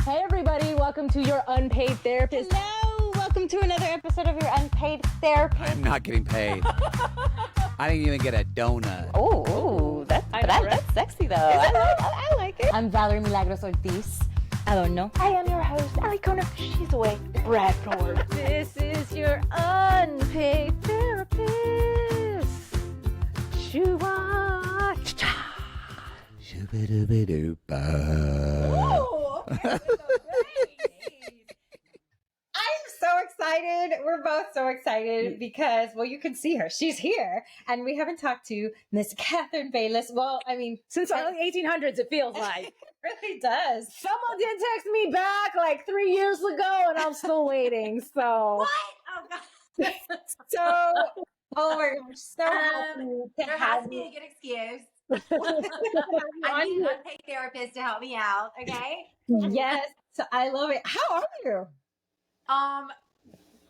Hey everybody, welcome to your unpaid therapist. Hello, welcome to another episode of your unpaid therapist. I'm not getting paid. I didn't even get a donut. Oh, that's sexy though. I like it. I'm Valerie Milagros Ortiz. I don't know. I am your host, Alicona. She's away. Brad Ford. This is your unpaid therapist. Shoo-wah, cha-cha. I'm so excited. We're both so excited because, well, you can see her. She's here. And we haven't talked to Miss Catherine Bailess. Well, I mean, Since the early 1800s, it feels like. it really does. Someone did text me back like 3 years ago, and I'm still waiting. So What? Oh god. So, oh my gosh, so happy to There have has to be you. a good excuse. I I need an unpaid therapist to help me out. Okay. Yes, so I love it. How are you?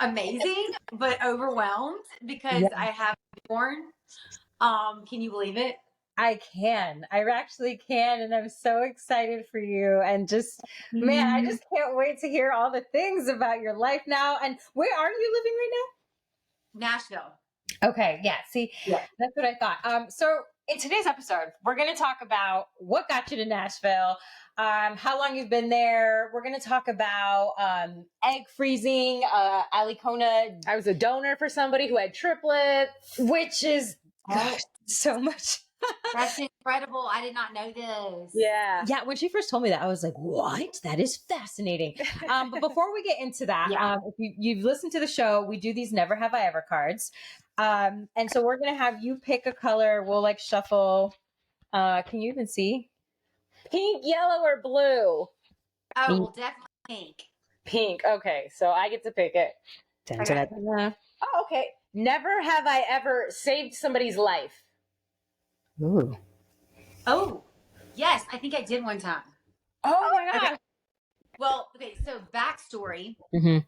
Amazing, but overwhelmed because I have born. Can you believe it? I can. I actually can. And I'm so excited for you. And just, man, I just can't wait to hear all the things about your life now. And where are you living right Nashville. now? Okay. Yeah. See, Yeah. that's what I thought. So in today's episode, we're going to talk about what got you to Nashville, how long you've been there. We're going to talk about egg freezing. Alicona, I was a donor for somebody who had triplets. which is Oh, so much. that's incredible. I did not know this. Yeah. Yeah, when she first told me that, I was like, what? That is fascinating. But before we get into that, Yeah. if you've listened to the show, we do these Never Have I Ever cards. And so we're going to have you pick a color. We'll like shuffle. Can you even see? Pink, yellow, or blue? Oh, well, definitely pink. Pink. Okay, so I get to pick it. Dun, Okay. dun, dun, dun. Oh, okay. Never have I ever saved somebody's life. Ooh. Oh, yes, I think I did one time. Oh my God. Well, okay, so backstory. Mm-hmm.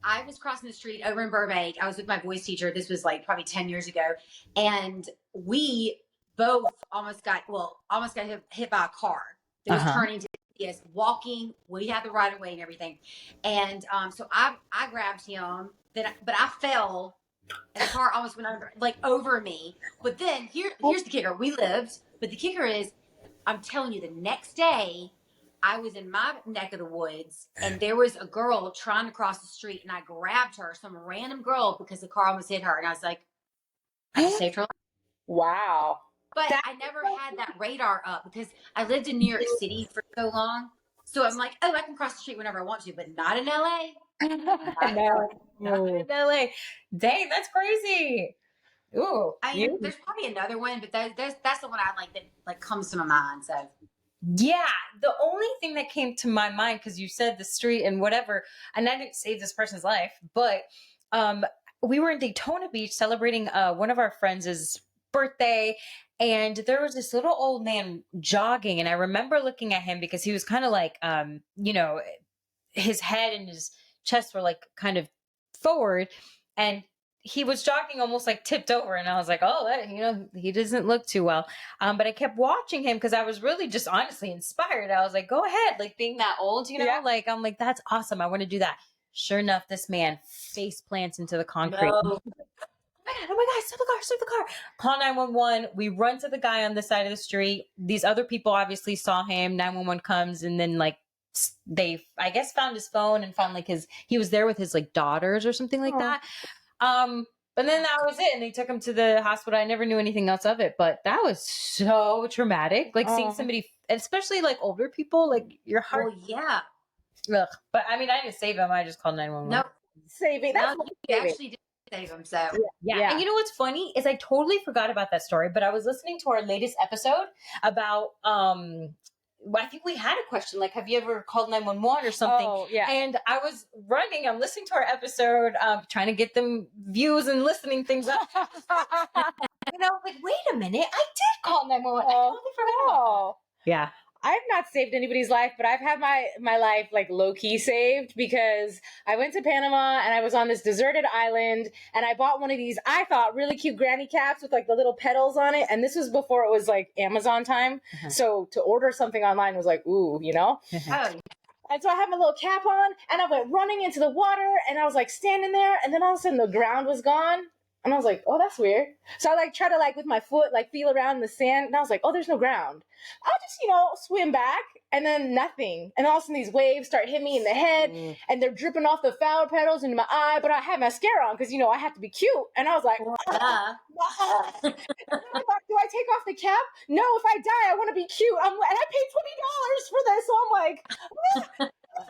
I was crossing the street over in Burbank. I was with my voice teacher. This was like probably 10 years ago. And we both almost got hit by a car that was turning to us, walking. We had the right of way and everything. And so I grabbed him, but I fell and the car almost went over me. But then here's the kicker. We lived, but the kicker is, I'm telling you, the next day I was in my neck of the woods and there was a girl trying to cross the street and I grabbed her, some random girl, because the car almost hit her. And I was like, I just saved her life. Wow. But I never had that radar up because I lived in New York City for so long. So I'm like, oh, I can cross the street whenever I want to, but not in LA. No, not in LA. Dang, that's crazy. Ooh. There's probably another one, but that's the one I like that comes to my mind. So Yeah, the only thing that came to my mind, because you said the street and whatever, and I didn't save this person's life, but we were in Daytona Beach celebrating one of our friends' birthday, and there was this little old man jogging, and I remember looking at him because he was kind of like, his head and his chest were like kind of forward, and he was jogging almost like tipped over, and I was like, oh, he doesn't look too well. But I kept watching him because I was really just honestly inspired. I was like, go ahead, like being that old, Yeah. like, I'm like, that's awesome. I want to do that. Sure enough, this man face plants into the concrete. No. Oh my God, stop the car. Call 911. We run to the guy on the side of the street. These other people obviously saw him. 911 comes, and then like they, I guess, found his phone and found like he was there with his like daughters or something like that. But then that was it. And they took him to the hospital. I never knew anything else of it, but that was so traumatic. Like seeing somebody, especially like older people, like your heart. well, yeah. Ugh. But I mean, I didn't save him. I just called 911. No, Saving. no, That's what you saving. actually did save him. So Yeah. Yeah. And you know what's funny is I totally forgot about that story, but I was listening to our latest episode about I think we had a question like, have you ever called 911 or something? Oh, yeah. And I was running, I'm listening to our episode, trying to get them views and listening things up. And I was like, wait a minute, I did call 911. I totally forgot about Oh. that. Yeah. I've not saved anybody's life, but I've had my life like low key saved because I went to Panama and I was on this deserted island and I bought one of these, I thought, really cute granny caps with like the little petals on it. And this was before it was like Amazon time. Uh-huh. So to order something online was like, ooh, you know? oh, And so I had my little cap on, and I went running into the water, and I was like standing there, and then all of a sudden the ground was gone. And I was like, oh, that's weird. So I like try to like with my foot like feel around in the sand, and I was like, oh, there's no ground. I'll just swim back, and then nothing. And all of a sudden these waves start hitting me in the head, and they're dripping off the flower petals into my eye. But I had mascara on because I have to be cute, and I was like, and I thought, do I take off the cap? No, if I die, I want to be cute. And I paid $20 for this, so I'm like.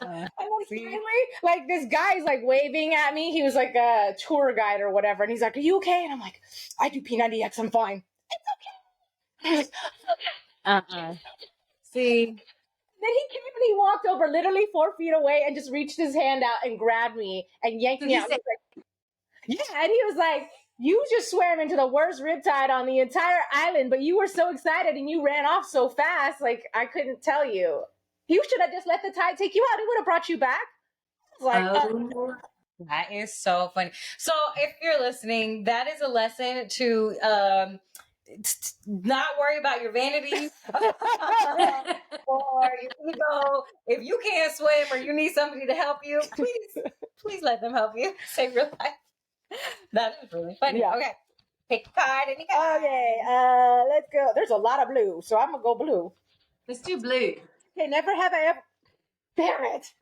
And then finally, like this guy's like waving at me. He was like a tour guide or whatever, and he's like, "Are you okay?" And I'm like, "I do P90X. I'm fine. It's okay." See, Then he walked over literally 4 feet away and just reached his hand out and grabbed me and yanked me out. Yeah, and he was like, "You just swam into the worst riptide on the entire island, but you were so excited and you ran off so fast, like I couldn't tell you. You should have just let the tide take you out. It would have brought you back." I was like, that is so funny. So if you're listening, that is a lesson to not worry about your vanity or your ego. If you can't swim or you need somebody to help you, please let them help you save your life. That is really funny. Yeah. Okay, pick a card. Any card. Okay, let's go. There's a lot of blue, so I'm gonna go blue. Let's do blue. Okay, never have I ever. Damn it.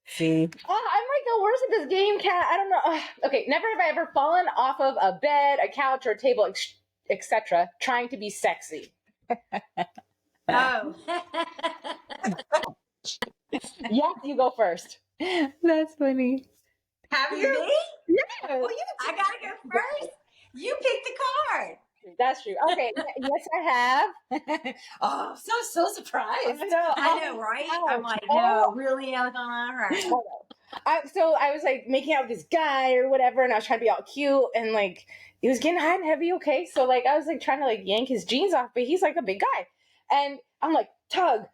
See, Oh, I'm like the worst at this game, Cat. I don't know. Okay, never have I ever fallen off of a bed, a couch, or a table, etc., trying to be sexy. Oh. Yes, you go first. that's funny. Have you? Me? Yes. Well, I gotta go first. You pick the card. That's true. Okay, yes, I have. Oh, so surprised. I know, right? I'm like, no, really? I was on her. So I was like making out with this guy or whatever, and I was trying to be all cute, and like it was getting hot and heavy. Okay, so like I was like trying to like yank his jeans off, but he's like a big guy, and I'm like tug,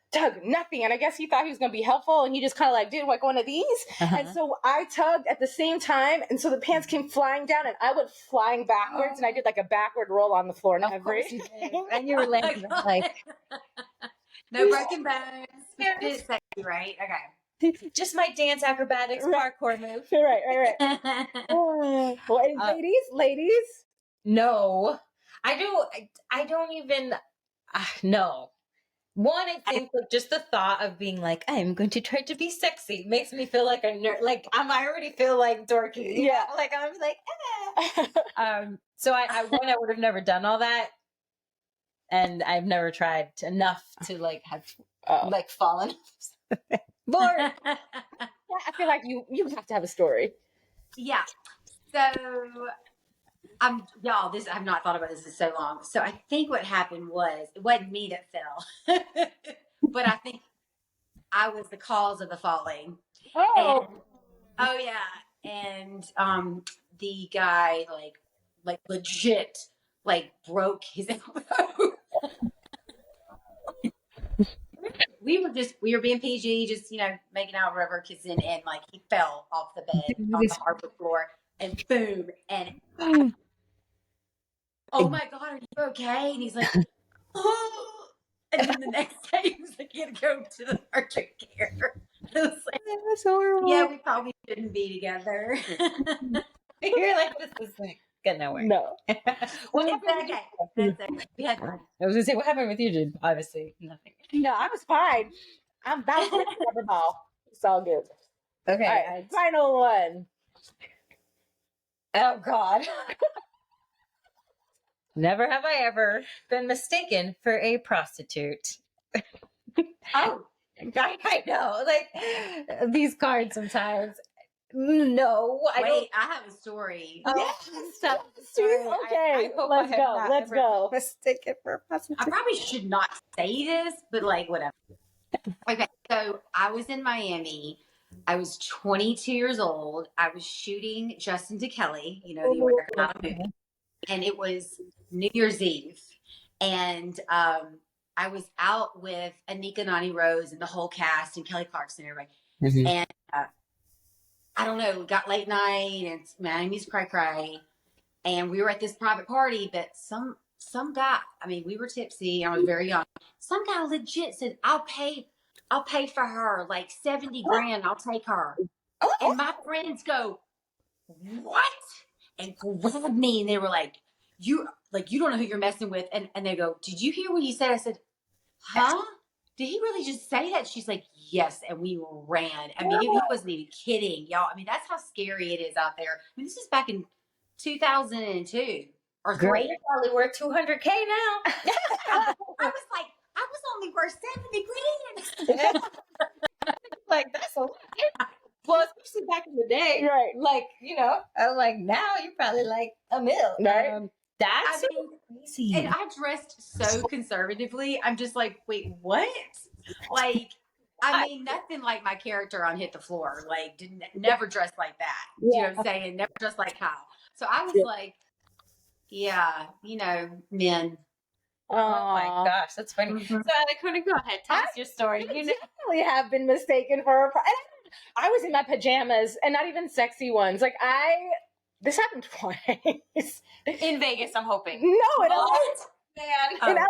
nothing. And I guess he thought he was gonna be helpful, and he just kind of like did like one of these, and so I tugged at the same time, and so the pants came flying down, and I went flying backwards, and I did like a backward roll on the floor, and And you were landing like no broken bones. It's sexy, right? Okay. just my dance acrobatics parkour move. right. Well, ladies. No, I don't even. No. One, I think like, just the thought of being like, I'm going to try to be sexy makes me feel like a nerd. Like I already feel like dorky. Yeah. Like I'm like, So I would have never done all that, and I've never tried enough to like have like fallen. Lord, I feel like you have to have a story. Yeah. So y'all, I've not thought about this in so long. So I think what happened was it wasn't me that fell. But I think I was the cause of the falling. Oh. Oh yeah. And the guy like legit like broke his elbow. We were being PG, just making out, whatever, kissing, and like he fell off the bed on the hardwood floor, and boom, and oh my God, are you okay? And he's like, oh. And then the next day he was like, he had to go to the urgent care. It was like, that's horrible. yeah, we probably shouldn't be together. You're like, this isn't get nowhere. No. What It's happened? okay. That's okay. We had fun. I was gonna say, what happened with you, Jen? Obviously, nothing. No, I was fine. I'm bouncing the rubber ball. It's all good. Okay. All right, final one. Oh God. Never have I ever been mistaken for a prostitute. Oh, I know, like these cards sometimes. No, I don't. wait, I have a story. Oh, Yes, stop. okay, I hope let's I have go. not Let's ever go. been mistaken for a I prostitute. probably should not say this, but like whatever. Okay, so I was in Miami. I was 22 years old. I was shooting Justin to Kelly, the American Idol movie, and it was New Year's Eve, and I was out with Anika Nani Rose and the whole cast and Kelly Clarkson and everybody, and I don't know, we got late night and Miami's cray, and we were at this private party, but some guy, I mean, we were tipsy, I was very young. Some guy legit said, I'll pay I'll pay for her like 70 grand. I'll take her. And my friends go, what? And grabbed me, and they were like, you don't know who you're messing with. And they go, did you hear what he said? I said, huh? Did he really just say that? She's like, yes. And we ran. I mean, he wasn't even kidding, y'all. I mean, that's how scary it is out there. I mean, this is back in 2002 or Girl, 3. you're probably worth 200K now. I was like, I was only worth 70 grand. Like, that's a lot. Well, especially back in the day. Right. Like, you know, I'm like, now you're probably like $1 million. Right. That's crazy. And I dressed so conservatively. I'm just like, wait, what? Like, I mean, nothing like my character on Hit the Floor. Like, didn't never dressed like that. Do you know what I'm saying? Never dressed like Kyle. So I was like, yeah, you know, men. Oh my gosh, that's funny. Mhm. So, Alakuna, go ahead. Tell us your story. I You know, definitely have been mistaken for a. I was in my pajamas, and not even sexy ones. Like this happened twice. in Vegas, I'm hoping. No, in LA. What? Man. In LA.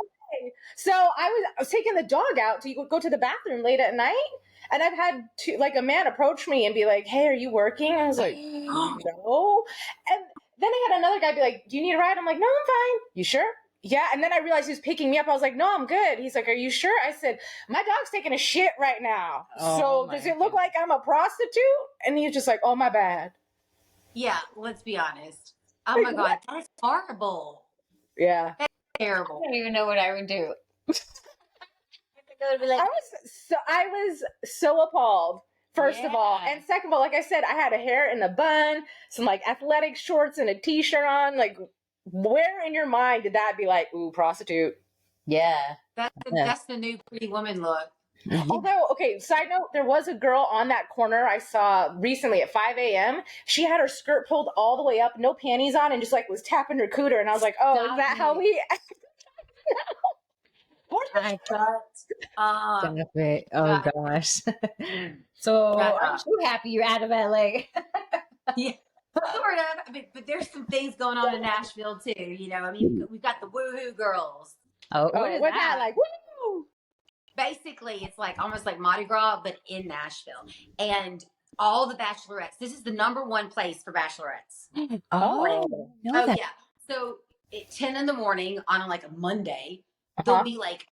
So I was taking the dog out to go to the bathroom late at night, and I've had a man approach me and be like, "Hey, are you working?" I was like, "No." And then I had another guy be like, "Do you need a ride?" I'm like, "No, I'm fine." "You sure?" "Yeah." And then I realized he was picking me up. I was like, "No, I'm good." He's like, "Are you sure?" I said, "My dog's taking a shit right now. So does it look like I'm a prostitute?" And he's just like, "Oh, my bad." Yeah, let's be honest. Oh my God, that's horrible. Yeah. That's terrible. I don't even know what I would do. I would be like, I was so appalled. First of all, Yeah. and second of all, like I said, I had a hair in a bun, some like athletic shorts and a t-shirt on. Like, where in your mind did that be like, ooh, prostitute? yeah. That's the new pretty woman look. Although, okay, side note, there was a girl on that corner I saw recently at 5 a.m. She had her skirt pulled all the way up, no panties on, and just like was tapping her cooter. And I was like, oh, Stop is that it. how we? I thought. Uh, Stop it. Oh Shut up. gosh. So Shut I'm up. so happy you're out of LA. Sort of. I mean, but there's some things going on in Nashville too. You know, I mean, we've got the woohoo girls. Oh, What's that like? Woo! Basically, it's like almost like Mardi Gras, but in Nashville. And all the bachelorettes. This is the #1 place for bachelorettes. Oh, no, Oh that. yeah. So at 10 in the morning on like a Monday, Uh-huh. there'll be like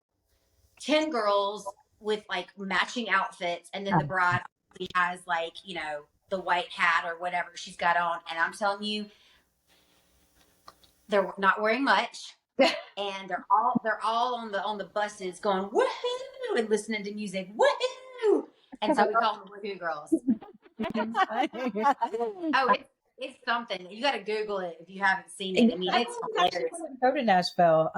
10 girls with like matching outfits, and then the bride has like, you know, the white hat or whatever she's got on. And I'm telling you, they're not wearing much. And they're all on the buses going woohoo and listening to music woohoo, and so we call them the woohoo girls. Oh, it's something. You got to Google it if you haven't seen it. I mean, it's hilarious. Go to Nashville.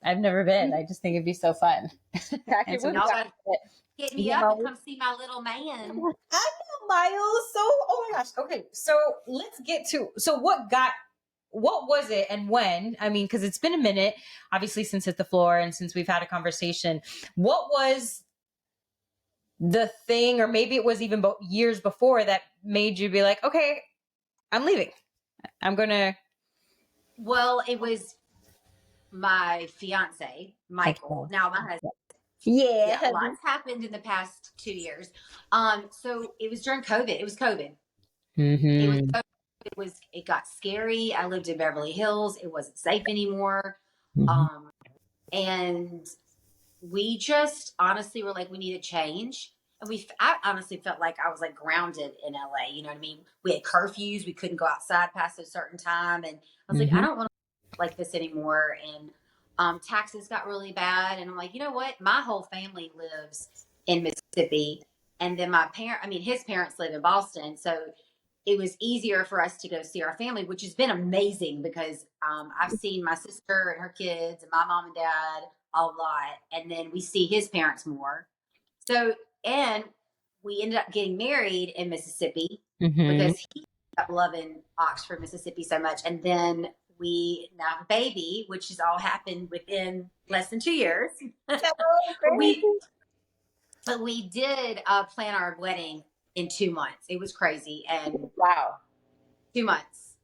I've never been. I just think it'd be so fun. Pack your And so boots Y'all up. got to hit me Yeah. up and come see my little man. I know, Miles. So, oh my gosh. Okay, so let's get to. So, what was it and when? I mean, because it's been a minute, obviously, since Hit the Floor and since we've had a conversation. What was the thing, or maybe it was even years before, that made you be like, okay, I'm leaving. I'm gonna. Well, it was my fiance, Michael. Okay. Now my husband. Yeah. Yeah, lots happened in the past 2 years. So it was during COVID. It was COVID. It was COVID. It got scary. I lived in Beverly Hills. It wasn't safe anymore. And we just honestly were like, we need a change. And I honestly felt like I was like grounded in LA. You know what I mean? We had curfews. We couldn't go outside past a certain time. And I was like, I don't want to like this anymore. And taxes got really bad. And I'm like, you know what? My whole family lives in Mississippi. And then his parents live in Boston. So it was easier for us to go see our family, which has been amazing because I've seen my sister and her kids and my mom and dad a lot. And then we see his parents more. So, and we ended up getting married in Mississippi because he ended up loving Oxford, Mississippi so much. And then we now have a baby, which has all happened within less than 2 years. But we did plan our wedding in 2 months. It was crazy. And Wow. 2 months.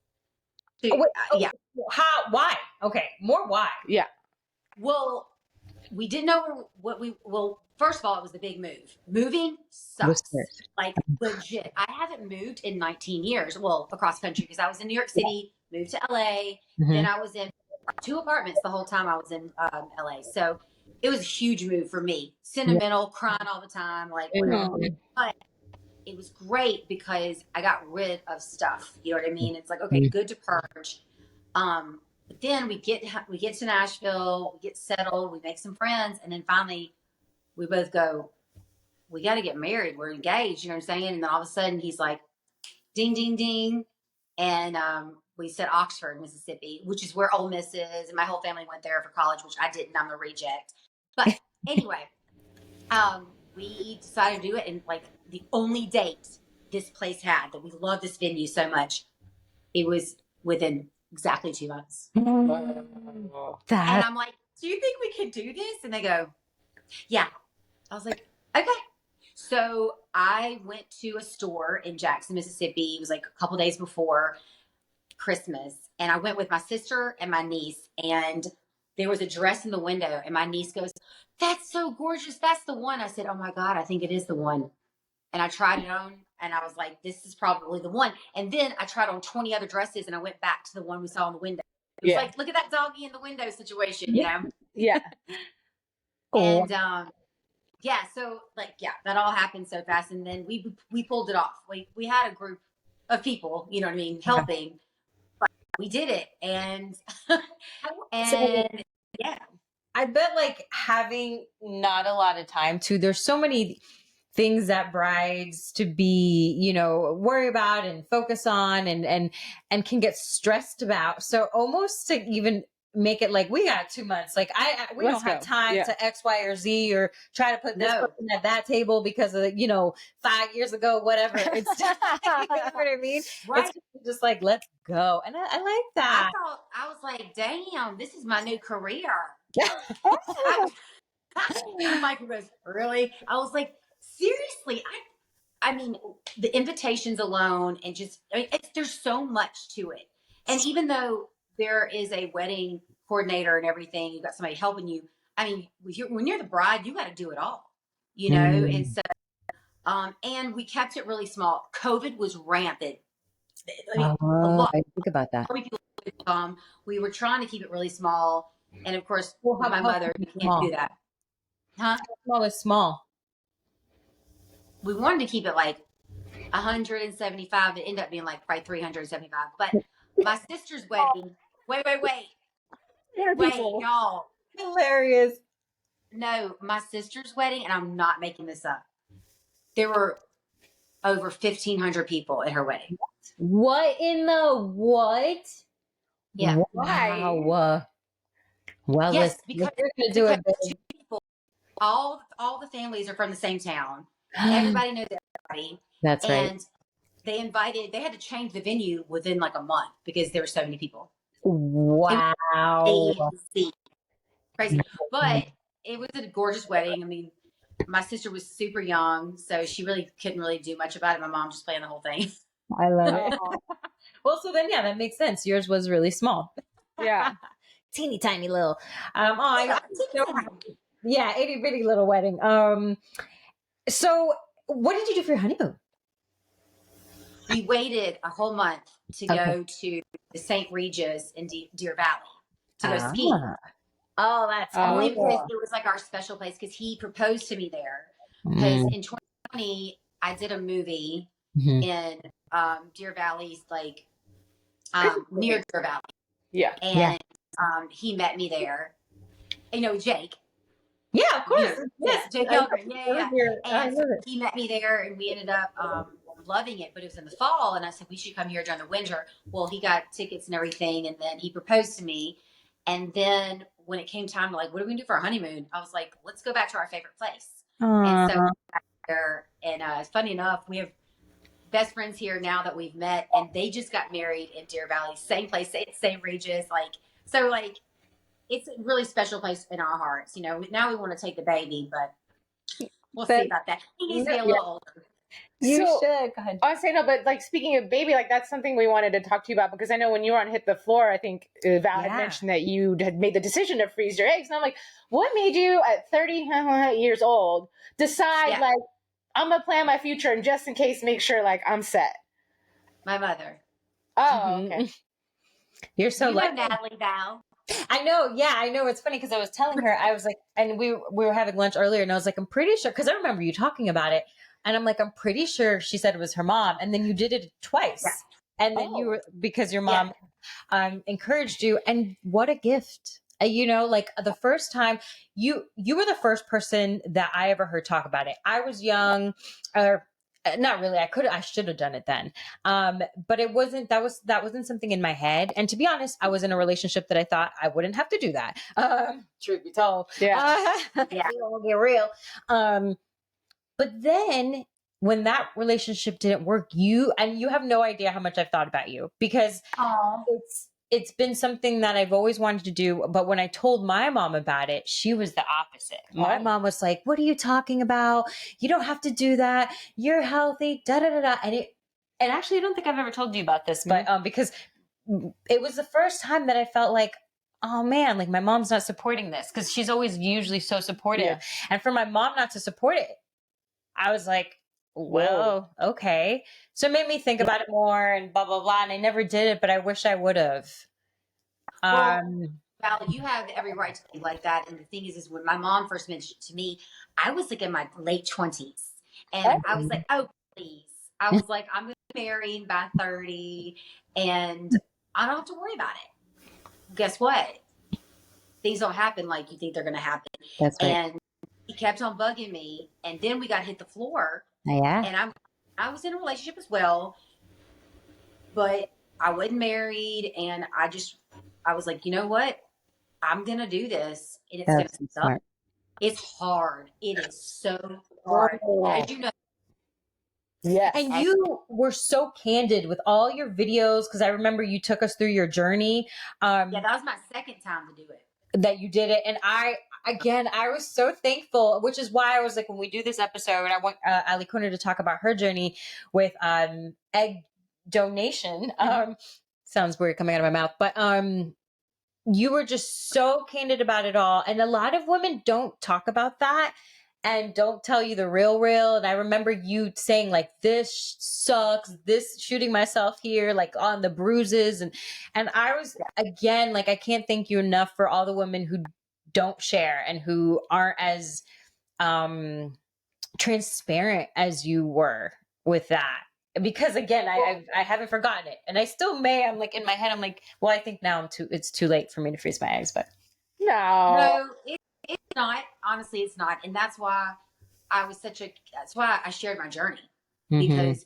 Yeah. How? Why? Okay. More why? Yeah. Well, we didn't know what we, well, first of all, it was the big move. Moving Was sucks. first. Like legit. I haven't moved in 19 years. Well, across country, because I was in New York City, moved to LA. Then I was in 2 apartments the whole time I was in LA. So it was a huge move for me. Sentimental, crying all the time, like whatever. But it was great because I got rid of stuff. You know what I mean? It's like, okay, good to purge. But then we get to Nashville, we get settled, we make some friends, and then finally we both go, we got to get married. We're engaged. You know what I'm saying? And then all of a sudden he's like, ding, ding, ding. And we said Oxford, Mississippi, which is where Ole Miss is. And my whole family went there for college, which I didn't. I'm a reject. But anyway, we decided to do it. And like the only date this place had that we love this venue so much, it was within exactly 2 months. And I'm like, do you think we could do this? And they go, yeah. I was like, okay. So I went to a store in Jackson, Mississippi. It was like a couple days before Christmas. And I went with my sister and my niece. And there was a dress in the window. And my niece goes, that's so gorgeous. That's the one. I said, oh my God, I think it is the one. And I tried it on. And I was like, this is probably the one. And then I tried on 20 other dresses. And I went back to the one we saw in the window. It was like, look at that doggy in the window situation, you know? Yeah. And yeah, so like, yeah, that all happened so fast. And then we pulled it off. We had a group of people, you know what I mean, helping, but we did it. And, and yeah. I bet like having not a lot of time too, there's so many things that brides to be, you know, worry about and focus on and can get stressed about. So almost to even make it like we got 2 months, like we Let's don't have go. time Yeah. to X, Y, or Z or try to put this No. person at that table because of, you know, 5 years ago, whatever. It's you know what I mean? Right. It's just like, let's go. And I like that. I was like, damn, this is my new career. Michael goes, really? I was like, seriously? I mean, the invitations alone and just, I mean, there's so much to it. And even though there is a wedding coordinator and everything, you've got somebody helping you. I mean, when you're the bride, you got to do it all, you know? And so, and we kept it really small. COVID was rampant. I mean, a lot. I think about that. So many people would come. We were trying to keep it really small. And of course, Well, with my how mother, you small? can't do that. Huh? Small is small. We wanted to keep it like 175. It ended up being like probably 375. But my sister's wedding, wait, y'all. Hilarious. No, my sister's wedding, and I'm not making this up. There were over 1,500 people at her wedding. What in the what? Yeah. Wow. Well, Yes, listen, because you're gonna do it. two people, all the families are from the same town. Everybody knows everybody. That's right. And they had to change the venue within like a month because there were so many people. Wow. Crazy. But it was a gorgeous wedding. I mean, my sister was super young, so she really couldn't really do much about it. My mom just planned the whole thing. I love it. Well, so then, yeah, that makes sense. Yours was really small. Yeah. Teeny tiny little. Yeah, itty bitty little wedding. So what did you do for your honeymoon? We waited a whole month to go to the St. Regis in Deer Valley to go ski. Oh, that's Only cool. because it was like our special place because he proposed to me there. Because in 2020, I did a movie in Deer Valley's like near Deer Valley. Yeah. And he met me there. You know, Jake. Yeah, of course. Yes, Jake Elgren. Yeah. And so he met me there, and we ended up loving it. But it was in the fall, and I said we should come here during the winter. Well, he got tickets and everything, and then he proposed to me. And then when it came time to like, what are we gonna do for our honeymoon? I was like, let's go back to our favorite place. And so we went back there, and funny enough, we have best friends here now that we've met, and they just got married in Deer Valley, same place, St. Regis, like so, like it's a really special place in our hearts. You know, now we want to take the baby, but we'll see about that. He needs to be a little older. You So- should. Go ahead. I say no, but like speaking of baby, like that's something we wanted to talk to you about because I know when you were on Hit the Floor, I think Val had Yeah. mentioned that you had made the decision to freeze your eggs. And I'm like, what made you at 30 years old decide Yeah. like I'm gonna plan my future and just in case make sure like I'm set? My mother. Oh, Mhm. okay. You're so You know lucky. Natalie Val. I know. Yeah, I know. It's funny because I was telling her, I was like, and we were having lunch earlier, and I was like, I'm pretty sure because I remember you talking about it, and I'm like, I'm pretty sure she said it was her mom, and then you did it twice, and then you Oh. were because your mom encouraged you, and what a gift. You know, like the first time you were the first person that I ever heard talk about it. I was young, or not really. I should have done it then. But it wasn't, that wasn't something in my head. And to be honest, I was in a relationship that I thought I wouldn't have to do that. Truth be told. Yeah. Yeah. We won't get real. But then when that relationship didn't work, you have no idea how much I've thought about you because Aw. it's been something that I've always wanted to do. But when I told my mom about it, she was the opposite. My Oh. mom was like, what are you talking about? You don't have to do that. You're healthy. Da da da da. And actually, I don't think I've ever told you about this, but because it was the first time that I felt like, oh man, like my mom's not supporting this because she's always usually so supportive. Yeah. And for my mom not to support it, I was like, well, okay. So it made me think about it more and blah, blah, blah. And I never did it, but I wish I would have. Well, Val, you have every right to think like that. And the thing is when my mom first mentioned it to me, I was like in my late 20s. And I was like, oh, please. I was like, I'm going to be married by 30 and I don't have to worry about it. Guess what? Things don't happen like you think they're going to happen. That's right. And he kept on bugging me. And then we got hit the floor. Yeah. And I was in a relationship as well, but I wasn't married. And I was like, you know what? I'm going to do this. And it's going to suck. It's hard. It is so hard. As you know. Yes. And you were so candid with all your videos because I remember you took us through your journey. Yeah, that was my second time to do it. That you did it. And I was so thankful, which is why I was like, when we do this episode, I want Ali Kuna to talk about her journey with egg donation. Sounds weird coming out of my mouth, but you were just so candid about it all. And a lot of women don't talk about that and don't tell you the real. And I remember you saying like, this sucks, this shooting myself here, like on the bruises. And I was, again, like, I can't thank you enough for all the women who don't share and who aren't as transparent as you were with that. Because again, I haven't forgotten it, and I still may. I'm like in my head. I'm like, well, I think now it's too late for me to freeze my eggs. But No. It's not. Honestly, it's not, and that's why that's why I shared my journey because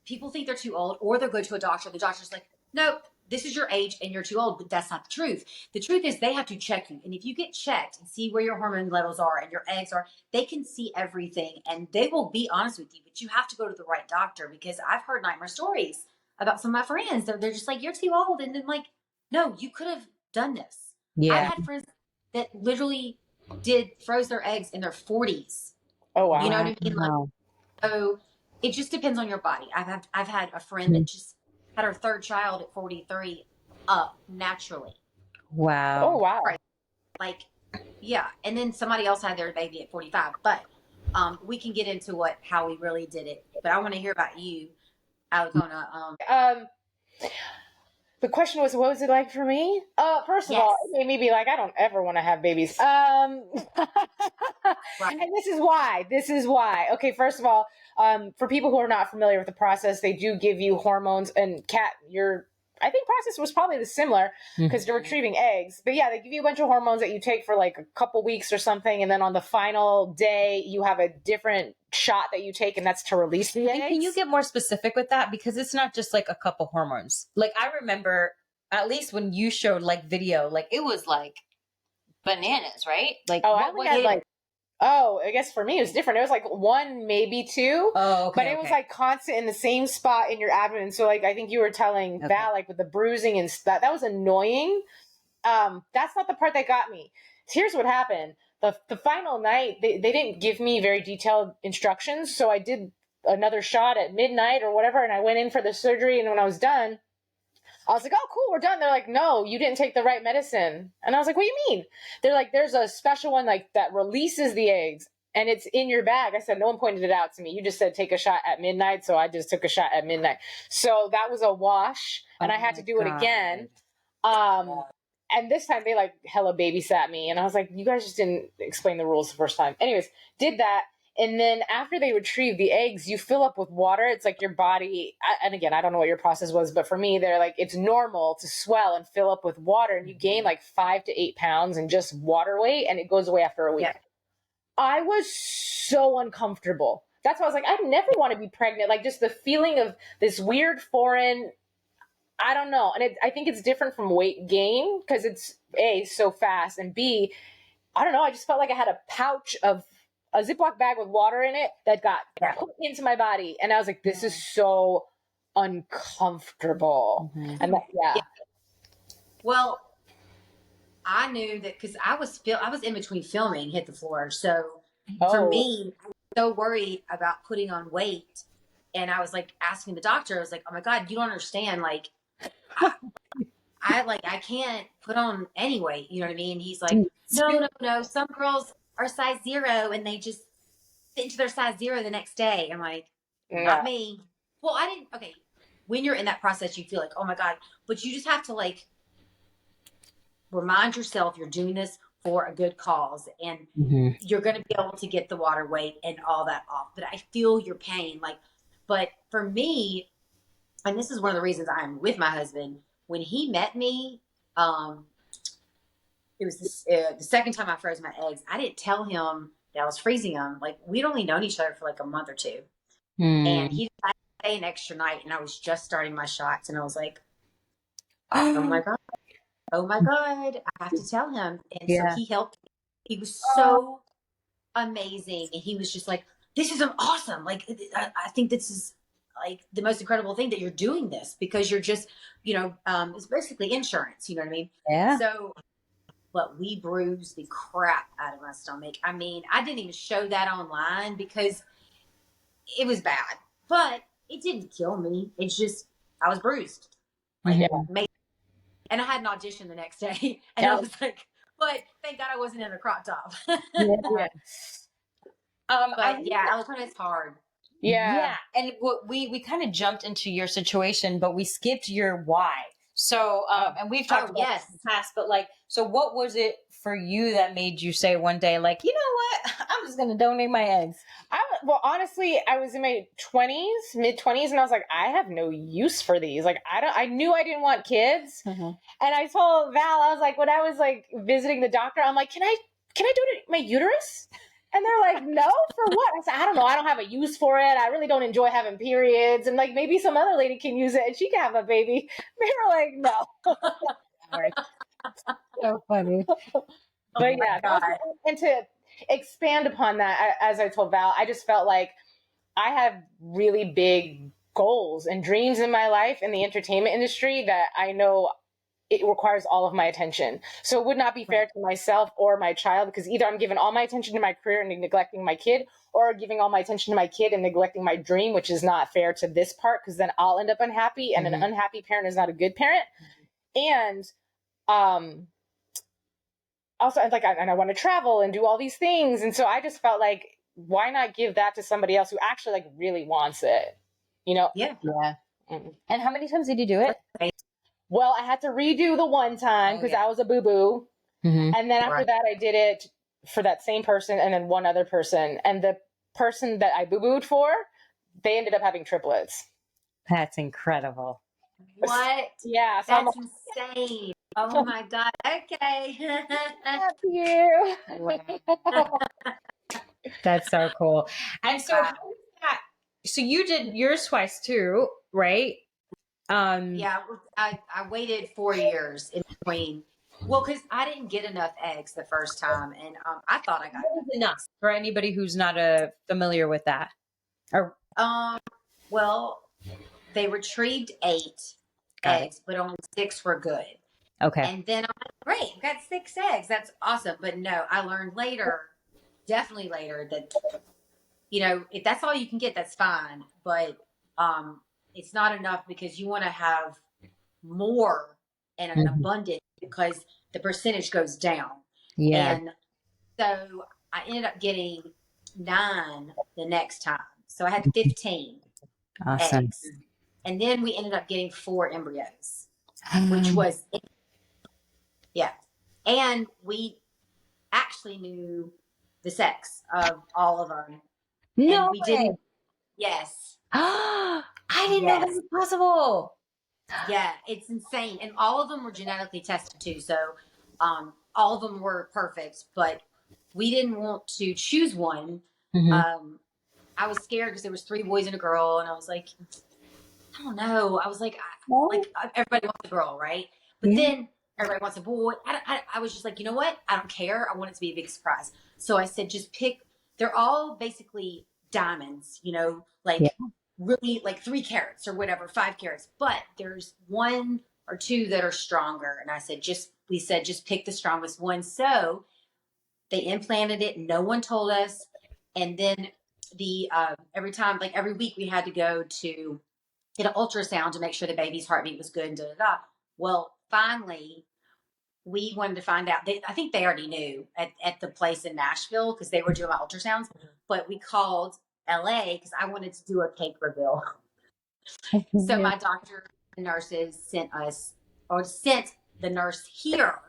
people think they're too old, or they'll go to a doctor. The doctor's like, nope, this is your age and you're too old, but that's not the truth. The truth is they have to check you. And if you get checked and see where your hormone levels are and your eggs are, they can see everything and they will be honest with you, but you have to go to the right doctor because I've heard nightmare stories about some of my friends. They're just like, you're too old. And then like, no, you could have done this. yeah, I had friends that literally froze their eggs in their 40s. Oh, wow. You know what I mean? Like, so it just depends on your body. I've had a friend that just had her third child at 43 naturally. Wow. Oh, wow. Right. Like, yeah. And then somebody else had their baby at 45. But we can get into how we really did it. But I want to hear about you, Alicona. The question was, what was it like for me? First of all, it made me be like, I don't ever want to have babies. Right. And this is why. Okay, first of all, for people who are not familiar with the process, they do give you hormones. And Kat, I think process was probably similar because you're retrieving eggs. But yeah, they give you a bunch of hormones that you take for like a couple weeks or something. And then on the final day, you have a different shot that you take, and that's to release the eggs. Can you get more specific with that? Because it's not just like a couple hormones. Like I remember, at least when you showed like video, like it was like bananas, right? Like I guess for me it was different. It was like 1, maybe 2. Oh, okay. But it was like constant in the same spot in your abdomen. So like I think you were telling Val, like with the bruising and stuff, that was annoying. That's not the part that got me. Here's what happened. The final night, they didn't give me very detailed instructions. So I did another shot at midnight or whatever. And I went in for the surgery. And when I was done, I was like, oh, cool, we're done. They're like, no, you didn't take the right medicine. And I was like, what do you mean? They're like, there's a special one like that releases the eggs and it's in your bag. I said, no one pointed it out to me. You just said take a shot at midnight. So I just took a shot at midnight. So that was a wash and I had to do it again. And this time they like hella babysat me. And I was like, you guys just didn't explain the rules the first time. Anyways, did that. And then after they retrieve the eggs, you fill up with water. It's like your body, and again, I don't know what your process was, but for me, they're like, it's normal to swell and fill up with water. And you gain like 5 to 8 pounds in just water weight. And it goes away after a week. Yeah. I was so uncomfortable. That's why I was like, I never want to be pregnant. Like just the feeling of this weird foreign, I don't know. And I think it's different from weight gain because it's A, so fast. And B, I don't know. I just felt like I had a pouch of a Ziploc bag with water in it that got put into my body. And I was like, this is so uncomfortable. And that, Well, I knew that because I was in between filming Hit the Floor. So for me, I was so worried about putting on weight. And I was like asking the doctor, I was like, oh my God, you don't understand. Like, I can't put on any weight. You know what I mean? He's like, no. Some girls are size 0 and they just fit into their size 0 the next day. I'm like, not me. Well, okay. When you're in that process, you feel like, oh my God, but you just have to like remind yourself you're doing this for a good cause and you're going to be able to get the water weight and all that off. But I feel your pain. But for me, and this is one of the reasons I'm with my husband, when he met me, it was the second time I froze my eggs. I didn't tell him that I was freezing them. Like we'd only known each other for like a month or two. And he decided to stay an extra night and I was just starting my shots and I was like, oh my God, I have to tell him. And so he helped me. He was so amazing. And he was just like, this is awesome. Like, I think this is like the most incredible thing that you're doing this because you're just, it's basically insurance. You know what I mean? Yeah. So, but we bruised the crap out of my stomach. I mean, I didn't even show that online because it was bad, but it didn't kill me. It's just, I was bruised. And I had an audition the next day and I was like, but thank God I wasn't in a crop top. It's hard. Yeah. And we kind of jumped into your situation, but we skipped your why. So, and we've talked about this in the past, but like, so what was it for you that made you say one day, like, you know what, I'm just going to donate my eggs? Well, honestly, I was in my mid 20s, and I was like, I have no use for these. Like, I knew I didn't want kids. And I told Val, I was like, when I was like visiting the doctor, I'm like, can I donate my uterus? And they're like, no, for what? I said, I don't know. I don't have a use for it. I really don't enjoy having periods. And like, maybe some other lady can use it and she can have a baby. They were like, no. So funny. But and to expand upon that, as I told Val, I just felt like I have really big goals and dreams in my life in the entertainment industry that I know it requires all of my attention. So it would not be fair to myself or my child because either I'm giving all my attention to my career and neglecting my kid, or giving all my attention to my kid and neglecting my dream, which is not fair to this part because then I'll end up unhappy, and an unhappy parent is not a good parent. And also, like, I want to travel and do all these things. And so I just felt like, why not give that to somebody else who actually like really wants it? You know? Yeah. And how many times did you do it? Well, I had to redo the one time because I was a boo-boo. And then after that, I did it for that same person and then one other person. And the person that I boo-booed for, they ended up having triplets. That's incredible. What? Yeah. So that's insane. Oh my God. Okay. Love you. That's so cool. And so, so you did yours twice too, right? Yeah, I waited 4 years in between. Well, because I didn't get enough eggs the first time, and I thought I got enough for anybody who's not familiar with that. Or well, they retrieved 8 eggs, but only 6 were good. Okay. And then I'm like, great, we got 6 eggs. That's awesome. But no, I learned later, definitely later, that if that's all you can get, that's fine. But it's not enough because you want to have more and an abundance because the percentage goes down. Yeah. And so I ended up getting 9 the next time. So I had 15 Awesome. eggs. And then we ended up getting 4 embryos, which was, yeah. And we actually knew the sex of all of them. No And we way. didn't, yes. I didn't know that Yes. was possible. Yeah, it's insane. And all of them were genetically tested too. So all of them were perfect, but we didn't want to choose one. I was scared because there was 3 boys and a girl, and I was like, I don't know. I was like, everybody wants a girl, right? But then everybody wants a boy. I was just like, you know what? I don't care. I want it to be a big surprise. So I said, just pick. They're all basically diamonds, really like 3 carats or whatever, 5 carats. But there's 1 or 2 that are stronger. And I said, we said, just pick the strongest one. So they implanted it. No one told us. And then every time, like every week, we had to go to get an ultrasound to make sure the baby's heartbeat was good and da da da. Well, finally, we wanted to find out. I think they already knew at the place in Nashville because they were doing my ultrasounds. But we called LA because I wanted to do a cake reveal. So my doctor and nurses sent the nurse here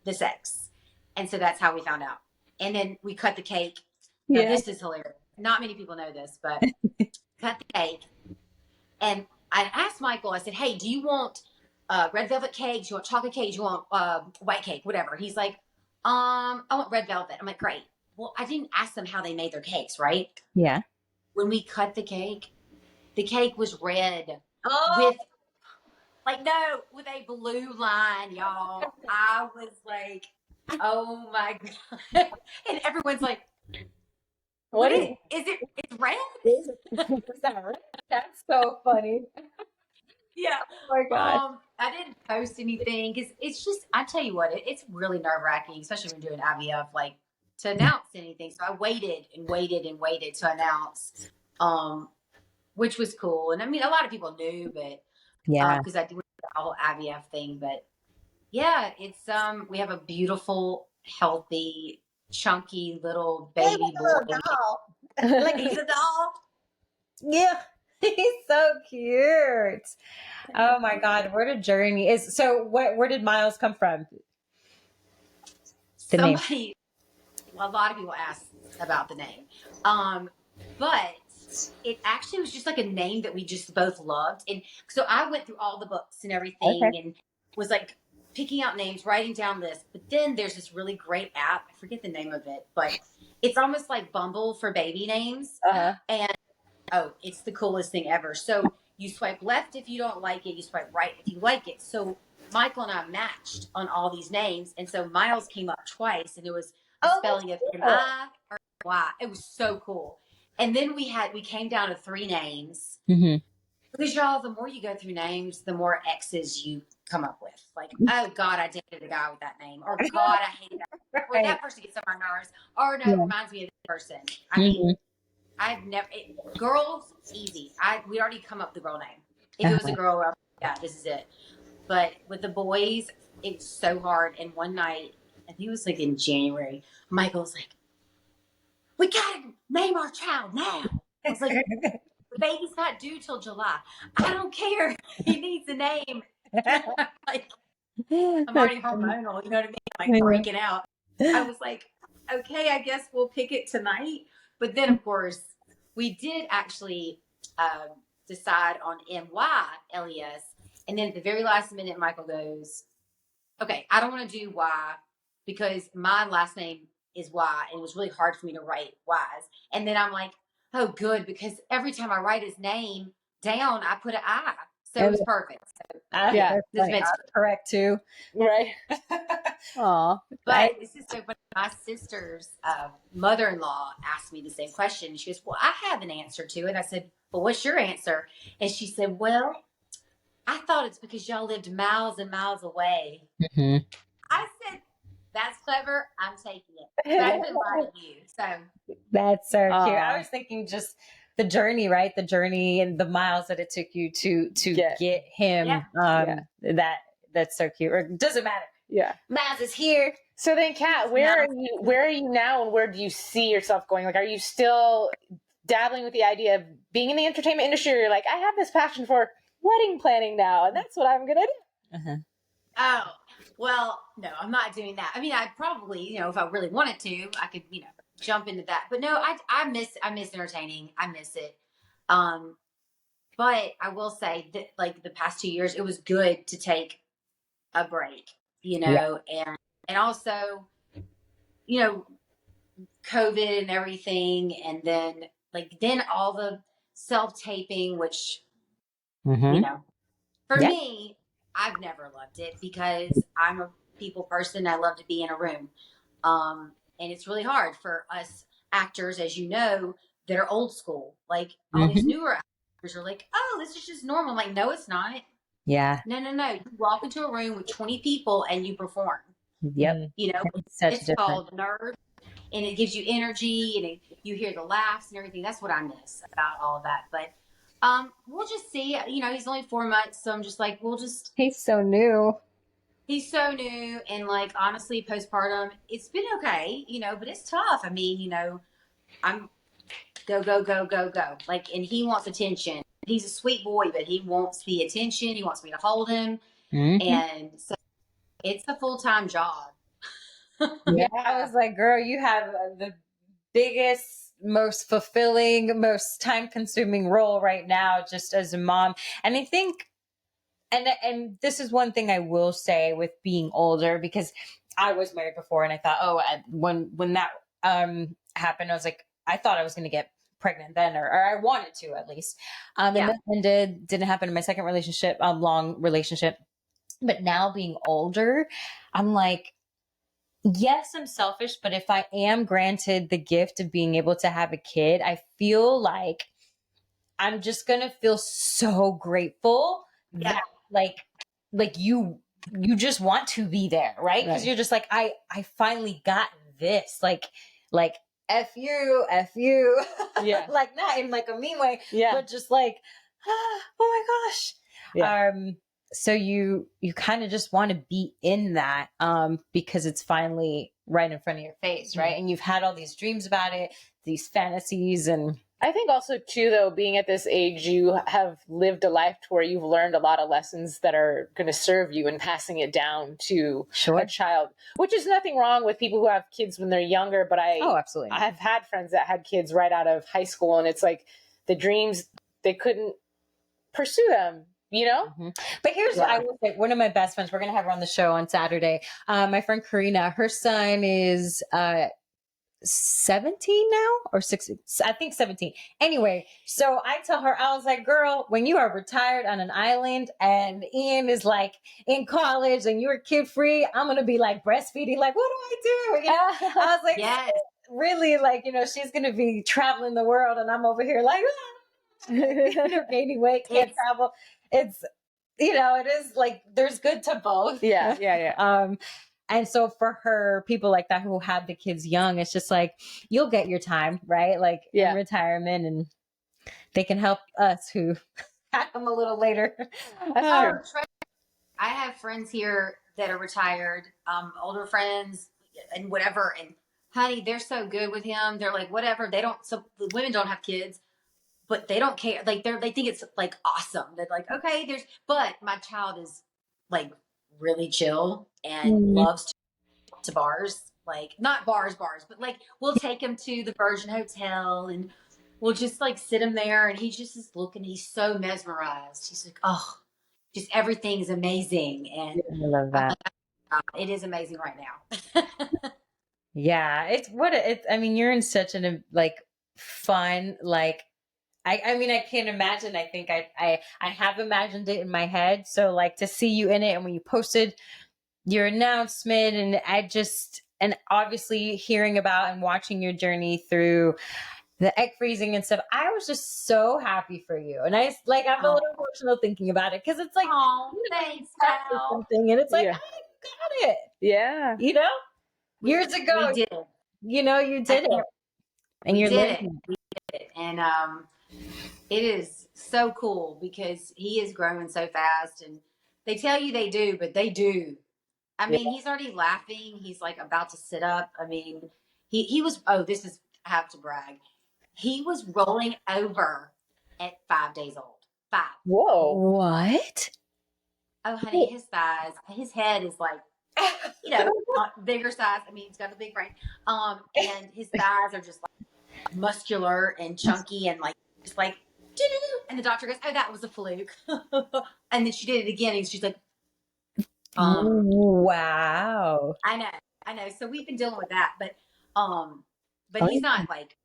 the sex. And so that's how we found out. And then we cut the cake. Now, this is hilarious. Not many people know this, but cut the cake. And I asked Michael, I said, hey, do you want red velvet cake? Do you want chocolate cake? Do you want white cake? Whatever. He's like, I want red velvet. I'm like, great. Well, I didn't ask them how they made their cakes, right? Yeah. When we cut the cake was red with a blue line, y'all. I was like, oh my God. And everyone's like, what is it? It's red? Is that right? That's so funny. Yeah. Oh my God. I didn't post anything because it's just, I tell you what, it's really nerve wracking, especially when you're doing IVF, like to announce anything. So I waited and waited and waited to announce, which was cool. And I mean, a lot of people knew, but because I do the whole IVF thing, but yeah, it's, we have a beautiful, healthy, chunky little baby boy. Like he's a doll. Yeah. He's so cute. Oh my God. What a journey is. So where did Miles come from? A lot of people ask about the name. But it actually was just like a name that we just both loved. And so I went through all the books and everything and was like picking out names, writing down lists. But then there's this really great app. I forget the name of it, but it's almost like Bumble for baby names. And it's the coolest thing ever. So you swipe left if you don't like it. You swipe right if you like it. So Michael and I matched on all these names. And so Miles came up twice and it was the spelling of M-I or Y. It was so cool. And then we came down to 3 names. Because y'all, the more you go through names, the more X's you come up with. Like, oh God, I dated a guy with that name. Or God, I hate that. Or that person gets on my nerves. Or no, it reminds me of this person. I mean, I've never, girls, easy. We already come up with the girl name. If it was a girl, well, yeah, this is it. But with the boys, it's so hard. And one night, I think it was like in January, Michael's like, we gotta name our child now. I was like, the baby's not due till July. I don't care. He needs a name. Like, I'm already hormonal, you know what I mean? I'm like breaking out. I was like, okay, I guess we'll pick it tonight. But then, of course, we did actually decide on MYLES. And then at the very last minute, Michael goes, okay, I don't want to do Y because my last name is Y. And it was really hard for me to write Y's. And then I'm like, oh, good, because every time I write his name down, I put an I. So it was perfect. So, that's correct too. Right. Aw. But this is so funny. My sister's mother-in-law asked me the same question. She goes, well, I have an answer to it. I said, well, what's your answer? And she said, well, I thought it's because y'all lived miles and miles away. I said, that's clever, I'm taking it. But I couldn't lie to you. So That's so cute. Aw. I was thinking just the journey, right? The journey and the miles that it took you to get him. Yeah. That's so cute. Or it doesn't matter. Yeah. Miles is here. So then, Kat, where are you now, and where do you see yourself going? Like, are you still dabbling with the idea of being in the entertainment industry? Or you're like, I have this passion for wedding planning now, and that's what I'm gonna do. Uh-huh. Oh, well, no, I'm not doing that. I mean, I probably, if I really wanted to, I could, jump into that. But no, I miss entertaining. I miss it. But I will say that like the past 2 years, it was good to take a break, and also, you know, COVID and everything, and then all the self taping, which Mhm. for Yeah. me, I've never loved it because I'm a people person. I love to be in a room. And it's really hard for us actors, as you know, that are old school. Like all these newer actors are like, oh, this is just normal. I'm like, no, it's not. Yeah. No. You walk into a room with 20 people and you perform. Yep. Such It's different. called nerve, and it gives you energy, and you hear the laughs and everything. That's what I miss about all of that. But we'll just see. He's only 4 months, so I'm just like, He's so new. he's so new, and like honestly, postpartum, it's been okay, but it's tough. I mean, I'm go, go, go, go, go. Like, and he wants attention. He's a sweet boy, but he wants the attention. He wants me to hold him, and so it's a full-time job. Yeah. I was like, girl, you have the biggest, most fulfilling, most time-consuming role right now, just as a mom. And I think, and this is one thing I will say with being older, because I was married before, and I thought, when that happened, I was like, I thought I was going to get pregnant then, or I wanted to at least. And that didn't happen in my second relationship, long relationship. But now being older, I'm like, yes, I'm selfish, but if I am granted the gift of being able to have a kid, I feel like I'm just going to feel so grateful that like you just want to be there, right? Because you're just like, I finally got this, like F you. Yeah. Like not in like a mean way, Yeah. but just like, oh my gosh. Yeah. So you kind of just want to be in that, because it's finally right in front of your face, right? And you've had all these dreams about it, these fantasies, and I think also too, though, being at this age, you have lived a life to where you've learned a lot of lessons that are going to serve you, and passing it down to a child, which is nothing wrong with people who have kids when they're younger. But absolutely, I've had friends that had kids right out of high school, and it's like the dreams, they couldn't pursue them. But here's what I will say. One of my best friends, we're going to have her on the show on Saturday. My friend Karina, her son is 17 now, or 16, I think 17. Anyway, so I tell her, I was like, girl, when you are retired on an island and Ian is like in college and you're kid free, I'm going to be like breastfeeding. Like, what do I do? I was like, Yes. really, like, she's going to be traveling the world and I'm over here like, gaining weight, can't travel. It's, it is like, there's good to both. Yeah. And so for her, people like that who have the kids young, it's just like, you'll get your time, right? Like in retirement, and they can help us who have them a little later. That's true. I have friends here that are retired, older friends and whatever. And honey, they're so good with him. They're like, whatever. So the women don't have kids, but they don't care. Like they think it's like awesome. They're like, okay, but my child is like really chill and loves to bars, like not bars, but like we'll take him to the Virgin Hotel and we'll just like sit him there, and he just is looking. He's so mesmerized. He's like, oh, just everything's amazing, and I love that. It is amazing right now. Yeah, I mean, you're in such an like fun, like I mean, I can't imagine. I think I have imagined it in my head. So like to see you in it, and when you posted your announcement, and obviously hearing about and watching your journey through the egg freezing and stuff, I was just so happy for you. And I'm a little emotional thinking about it, because it's like, Oh, thanks, something, and it's like, I got it. Yeah. Years ago, We did it. you know, you did it. And We you're did it. living. We did it. And it is so cool because he is growing so fast, and they tell you they do, but they do. I mean, he's already laughing. He's like about to sit up. I mean, he was, oh, this is, I have to brag. He was rolling over at 5 days old. 5. Whoa. What? Oh, honey, his thighs, his head is like, you know, bigger size. I mean, he's got a big brain. And his thighs are just like muscular and chunky and like, just like, doo-doo-doo. And the doctor goes, oh, that was a fluke. And then she did it again. And she's like, Wow. I know. So we've been dealing with that, but Oh, he's not like,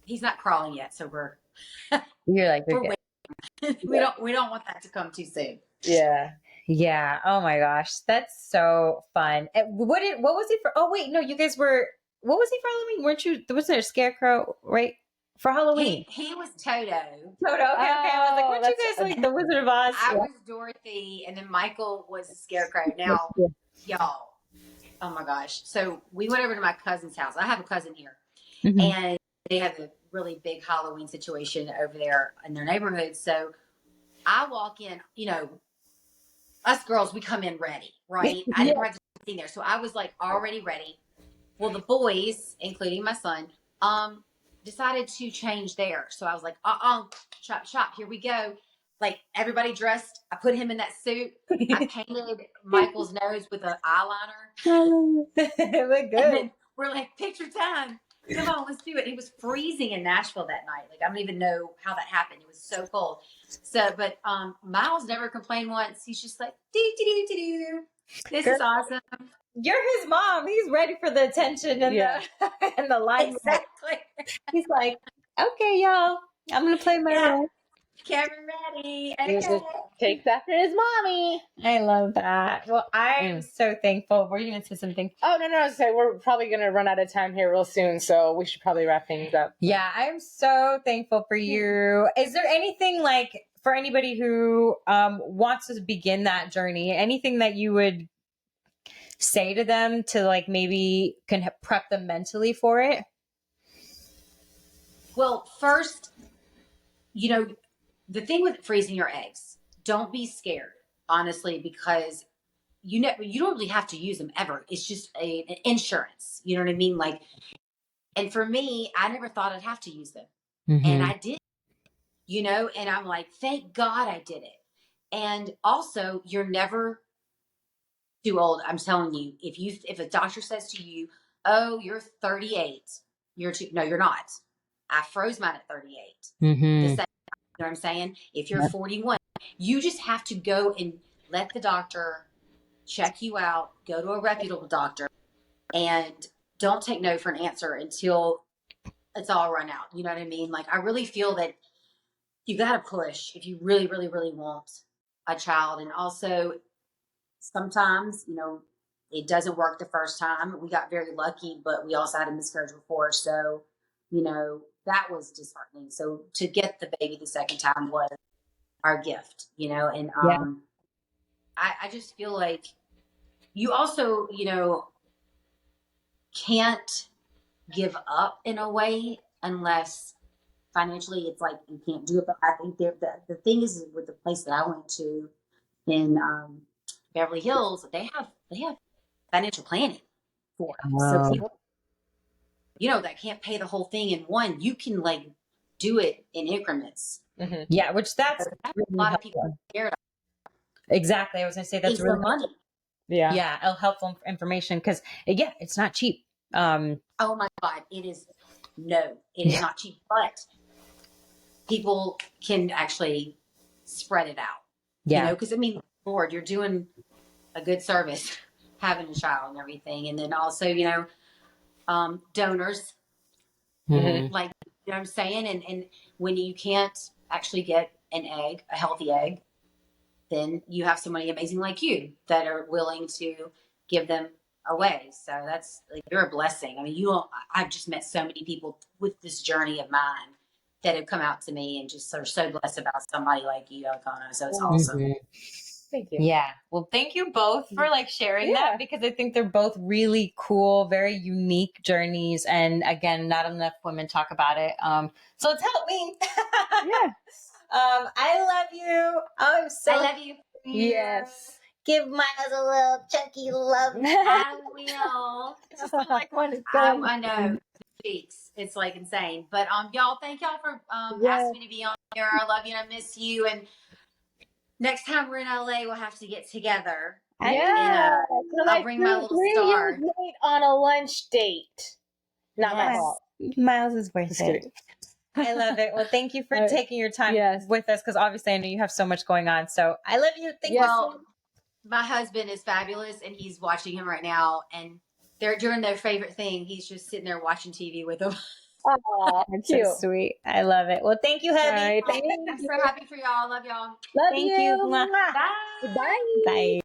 he's not crawling yet. So you're like, we're okay. waiting. We don't want that to come too soon. Yeah. Yeah. Oh my gosh. That's so fun. And what was he for? Oh, wait. No, you guys were, what was he for Halloween? Weren't you, wasn't there a scarecrow, right? For Halloween? He was Toto. Toto. Okay. I was like, weren't you guys like the Wizard of Oz? I was Dorothy, and then Michael was the Scarecrow. Now, y'all, oh my gosh. So we went over to my cousin's house. I have a cousin here, Mhm. and they have a really big Halloween situation over there in their neighborhood. So I walk in, you know, us girls, we come in ready, right? I didn't have anything there. So I was like already ready. Well, the boys, including my son, decided to change theirs. So I was like, shop, here we go. Like everybody dressed. I put him in that suit. I painted Michael's nose with an eyeliner. It looked good. And then we're like, picture time. Come on, let's do it. It was freezing in Nashville that night. Like I don't even know how that happened. It was so cold. So, but Miles never complained once. He's just like, do. This is awesome. You're his mom. He's ready for the attention and Yeah. the and the limelight. Exactly. He's like, okay, y'all, I'm gonna play my role. Camera ready. He Okay. just takes after his mommy. I love that. Well, I'm so thankful. Were you gonna say something? Oh, no. I was saying we're probably going to run out of time here real soon, so we should probably wrap things up. Yeah, I'm so thankful for you. Is there anything like for anybody who wants to begin that journey, anything that you would say to them to like maybe can prep them mentally for it? Well, first, you know, the thing with freezing your eggs, don't be scared, honestly, because you don't really have to use them ever. It's just an insurance. You know what I mean? Like, and for me, I never thought I'd have to use them. And I did, you know, and I'm like, thank God I did it. And also, you're never too old. I'm telling you, if a doctor says to you, oh, you're 38, no, you're not. I froze mine at 38. The second, you know what I'm saying? If you're 41, you just have to go and let the doctor check you out, go to a reputable doctor, and don't take no for an answer until it's all run out. You know what I mean? Like, I really feel that you got to push if you really, really, really want a child. And also, sometimes, you know, it doesn't work the first time. We got very lucky, but we also had a miscarriage before. So, you know, that was disheartening. So to get the baby the second time was our gift, you know, and I just feel like you also, you know, can't give up in a way unless financially it's like you can't do it. But I think the thing is with the place that I went to in Beverly Hills, they have financial planning for it. So people, you know, that can't pay the whole thing in one, you can like do it in increments. Yeah, which that's really a lot of people are scared of. Exactly. I was gonna say that's really money. Yeah, helpful information because yeah, it's not cheap. Oh my God, it is not cheap, but people can actually spread it out. You know, because I mean, Lord, you're doing a good service having a child and everything. And then also, you know, donors, like, you know what I'm saying? And when you can't actually get an egg, a healthy egg, then you have somebody amazing like you that are willing to give them away. So that's like, you're a blessing. I mean, I've just met so many people with this journey of mine that have come out to me and just are so blessed about somebody like you, Elkanah. So it's awesome. Thank you. Yeah. Well, thank you both for like sharing Yeah. that, because I think they're both really cool, very unique journeys. And again, not enough women talk about it. So it's helped me. Yeah. I love you. I'm so I love you. Yes. give Miles a little chunky love. I will. Just like one is I know. Speaks. It's like insane. But y'all, thank y'all for asking me to be on here. I love you and I miss you. And next time we're in LA, we'll have to get together. Yeah. And, I'll bring my little Three star. years late on a lunch date. Not my Yes. fault. Miles is worth Just it. kidding. I love it. Well, thank you for taking your time Yes. with us, because obviously I know you have so much going on. So I love you. Thank you. Well, my husband is fabulous, and he's watching him right now. And they're doing their favorite thing. He's just sitting there watching TV with them. Aw, It's cute. so sweet. I love it. Well, thank you, All Heavy. right. Thank I'm you. so happy for y'all. Love y'all. Love Thank you. you. Mwah. Mwah. Bye. Bye. Bye.